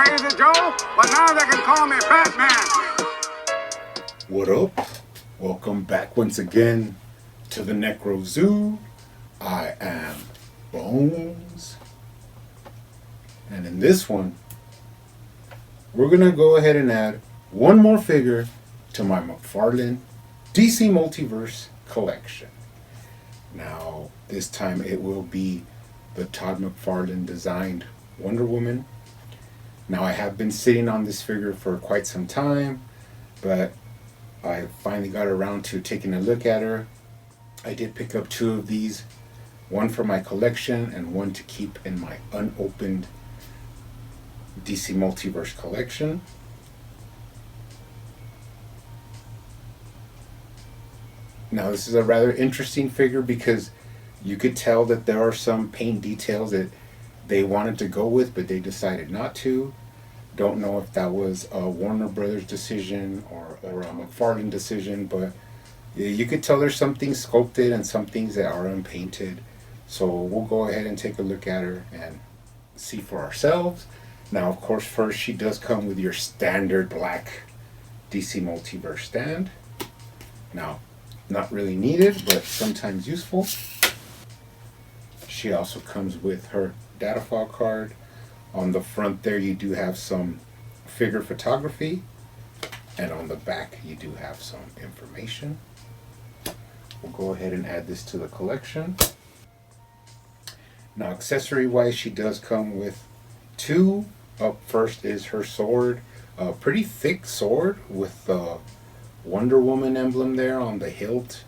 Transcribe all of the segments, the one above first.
Crazy Joe, but now they can call me Batman. What up? Welcome back once again to the Necro Zoo. I am Bones. And in this one, we're going to go ahead and add one more figure to my McFarlane DC Multiverse collection. Now, this time it will be the Todd McFarlane designed Wonder Woman. Now, I have been sitting on this figure for quite some time, but I finally got around to taking a look at her. I did pick up two of these, one for my collection and one to keep in my unopened DC Multiverse collection. Now, this is a rather interesting figure because you could tell that there are some paint details that they wanted to go with, but they decided not to. Don't know if that was a Warner Brothers decision or a McFarlane decision, but you could tell there's some things sculpted and some things that are unpainted. So we'll go ahead and take a look at her and see for ourselves. Now, of course, first she does come with your standard black DC Multiverse stand. Now, not really needed, but sometimes useful. She also comes with her data file card. On the front there you do have some figure photography, and on the back you do have some information. We'll go ahead and add this to the collection. Now, accessory wise, she does come with two. Up first is her sword, a pretty thick sword with the Wonder Woman emblem there on the hilt.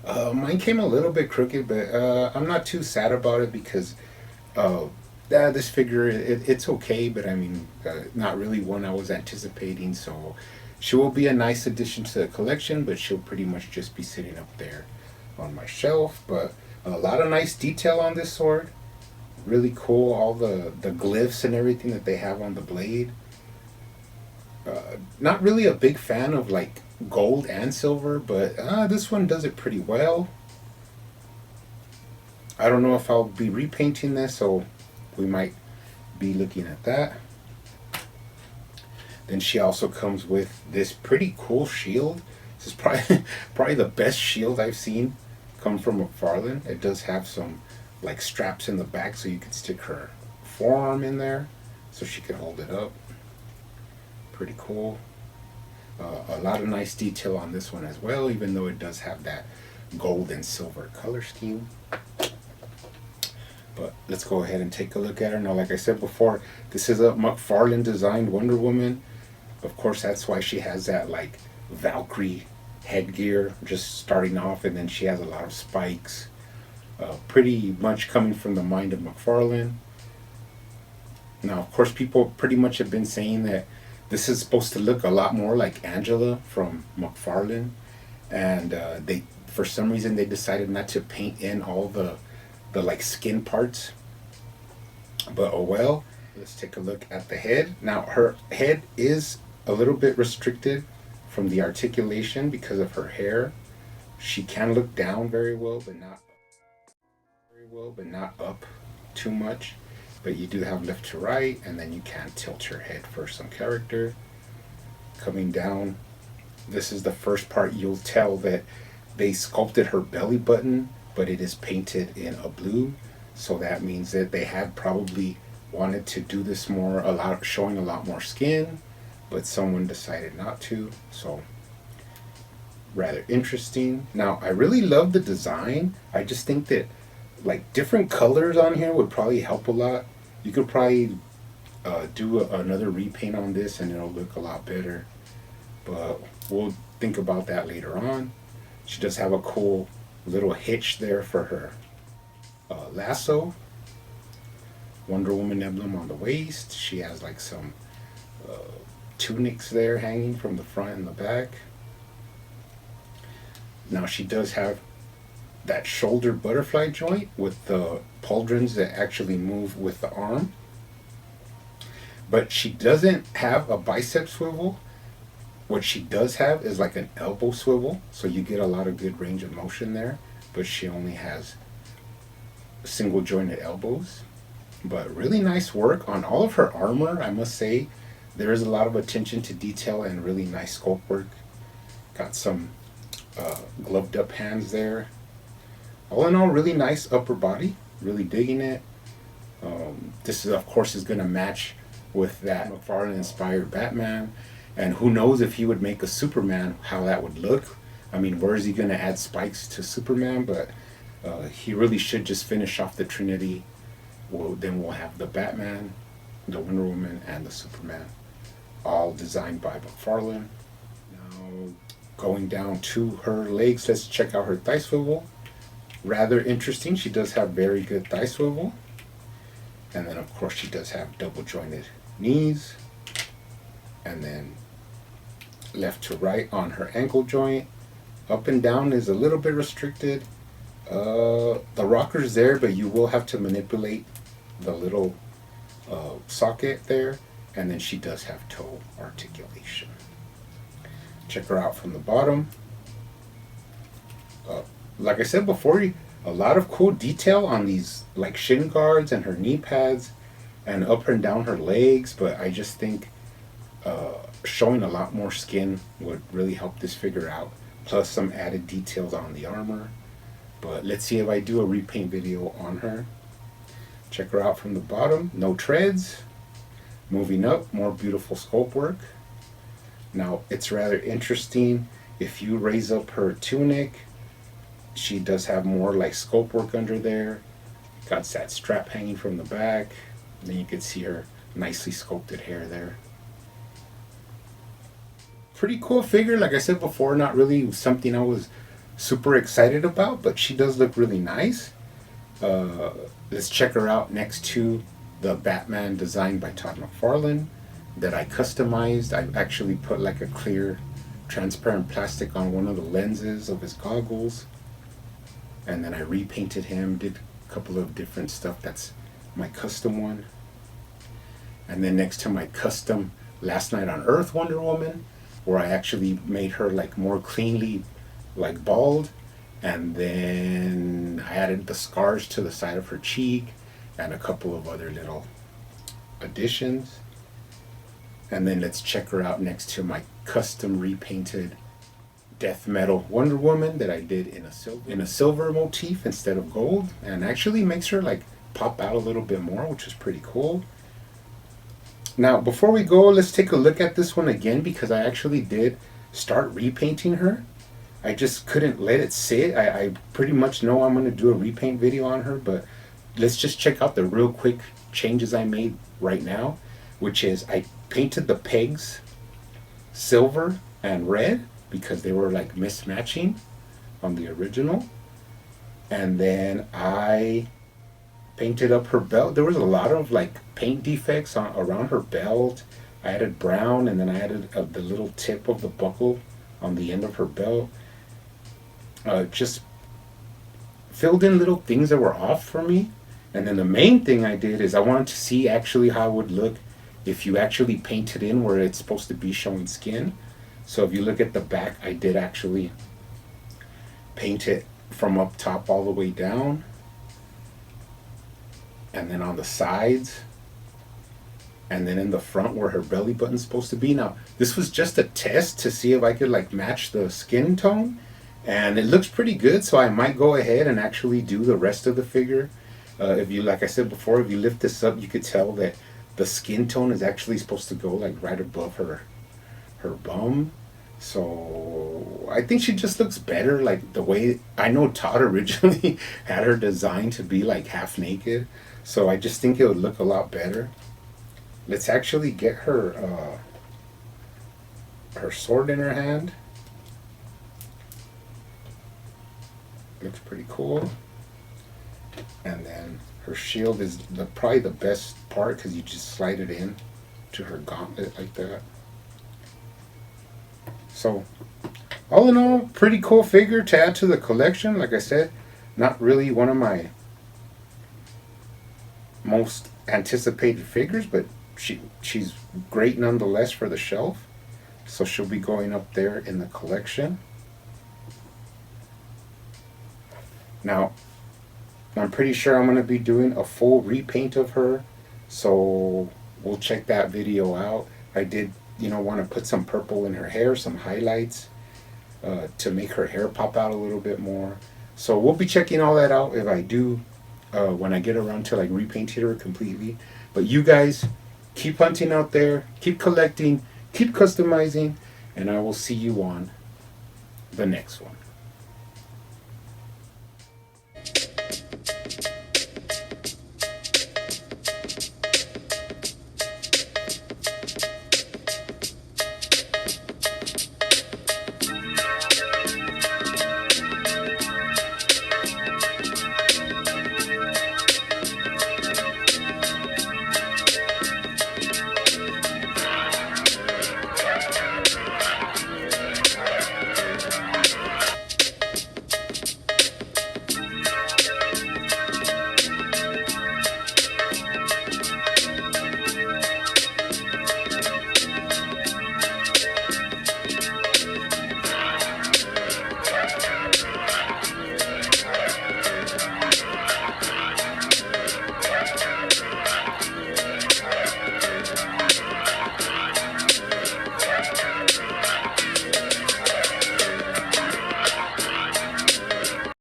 Mine came a little bit crooked, but I'm not too sad about it because this figure, it's okay, but I mean, not really one I was anticipating. So she will be a nice addition to the collection, but she'll pretty much just be sitting up there on my shelf. But a lot of nice detail on this sword. Really cool, all the glyphs and everything that they have on the blade. Not really a big fan of like gold and silver, but this one does it pretty well. I don't know if I'll be repainting this, so we might be looking at that. Then she also comes with this pretty cool shield. This is probably the best shield I've seen come from McFarlane. It does have some like straps in the back so you could stick her forearm in there so she could hold it up. Pretty cool. A lot of nice detail on this one as well, even though it does have that gold and silver color scheme. But let's go ahead and take a look at her. Now, like I said before, this is a McFarlane designed Wonder Woman. Of course, that's why she has that like Valkyrie headgear just starting off, and then she has a lot of spikes. Pretty much coming from the mind of McFarlane. Now, of course, people pretty much have been saying that this is supposed to look a lot more like Angela from McFarlane, and they, for some reason, they decided not to paint in all the like skin parts. But oh well. Let's take a look at the head. Now, her head is a little bit restricted from the articulation because of her hair. She can look down very well, but not up too much. But you do have left to right, and then you can tilt your head for some character. Coming down, this is the first part you'll tell that they sculpted her belly button, but it is painted in a blue. So that means that they had probably wanted to do this more, showing a lot more skin, but someone decided not to. So rather interesting. Now, I really love the design. I just think that like different colors on here would probably help a lot. You could probably do another repaint on this and it'll look a lot better, but we'll think about that later on. She does have a cool little hitch there for her lasso. Wonder Woman emblem on the waist. She has like some tunics there hanging from the front and the back. Now, she does have that shoulder butterfly joint with the pauldrons that actually move with the arm. But she doesn't have a bicep swivel. What she does have is like an elbow swivel, so you get a lot of good range of motion there, but she only has single jointed elbows. But really nice work on all of her armor, I must say. There is a lot of attention to detail and really nice sculpt work. Got some gloved up hands there. All in all, really nice upper body. Really digging it. This is, of course, is going to match with that McFarlane inspired Batman. And who knows if he would make a Superman, how that would look. I mean, where is he going to add spikes to Superman? But he really should just finish off the Trinity. Well, then we'll have the Batman, the Wonder Woman, and the Superman, all designed by McFarlane. Now, going down to her legs, let's check out her thigh swivel. Rather interesting. She does have very good thigh swivel. And then, of course, she does have double jointed knees. And then left to right on her ankle joint. Up and down is a little bit restricted. The rocker's there, but you will have to manipulate the little socket there. And then she does have toe articulation. Check her out from the bottom. Like I said before, a lot of cool detail on these like shin guards and her knee pads and up and down her legs, but I just think showing a lot more skin would really help this figure out, plus some added details on the armor. But let's see if I do a repaint video on her. Check her out from the bottom. No treads. Moving up, more beautiful sculpt work. Now it's rather interesting. If you raise up her tunic, she does have more like sculpt work under there. Got that strap hanging from the back. Then you can see her nicely sculpted hair there. Pretty cool figure. Like I said before, not really something I was super excited about, but she does look really nice. Let's check her out next to the Batman designed by Todd McFarlane that I customized. I actually put like a clear transparent plastic on one of the lenses of his goggles. And then I repainted him, did a couple of different stuff. That's my custom one. And then next to my custom Last Night on Earth Wonder Woman, where I actually made her like more cleanly like bald. And then I added the scars to the side of her cheek and a couple of other little additions. And then let's check her out next to my custom repainted death metal Wonder Woman that I did in a silver motif instead of gold, and actually makes her like pop out a little bit more, which is pretty cool. Now before we go, let's take a look at this one again, because I actually did start repainting her. I just couldn't let it sit. I pretty much know I'm going to do a repaint video on her, but let's just check out the real quick changes I made right now, which is I painted the pegs silver and red because they were like mismatching on the original. And then I painted up her belt. There was a lot of like paint defects around her belt. I added brown, and then I added the little tip of the buckle on the end of her belt. Just filled in little things that were off for me. And then the main thing I did is I wanted to see actually how it would look if you actually paint it in where it's supposed to be showing skin. So if you look at the back, I did actually paint it from up top all the way down. And then on the sides. And then in the front where her belly button's supposed to be. Now, this was just a test to see if I could like match the skin tone. And it looks pretty good, so I might go ahead and actually do the rest of the figure. If you, like I said before, if you lift this up, you could tell that the skin tone is actually supposed to go like right above her bum. So I think she just looks better, like the way I know Todd originally had her designed to be like half naked. So I just think it would look a lot better. Let's actually get her sword in her hand. Looks pretty cool. And then her shield is probably the best part, because you just slide it in to her gauntlet like that. So all in all, pretty cool figure to add to the collection. Like I said, not really one of my most anticipated figures, but she's great nonetheless for the shelf. So she'll be going up there in the collection. Now, I'm pretty sure I'm going to be doing a full repaint of her, so we'll check that video out. I did, want to put some purple in her hair, some highlights, to make her hair pop out a little bit more. So we'll be checking all that out if I do, when I get around to like repainting her completely. But you guys keep hunting out there, keep collecting, keep customizing, and I will see you on the next one.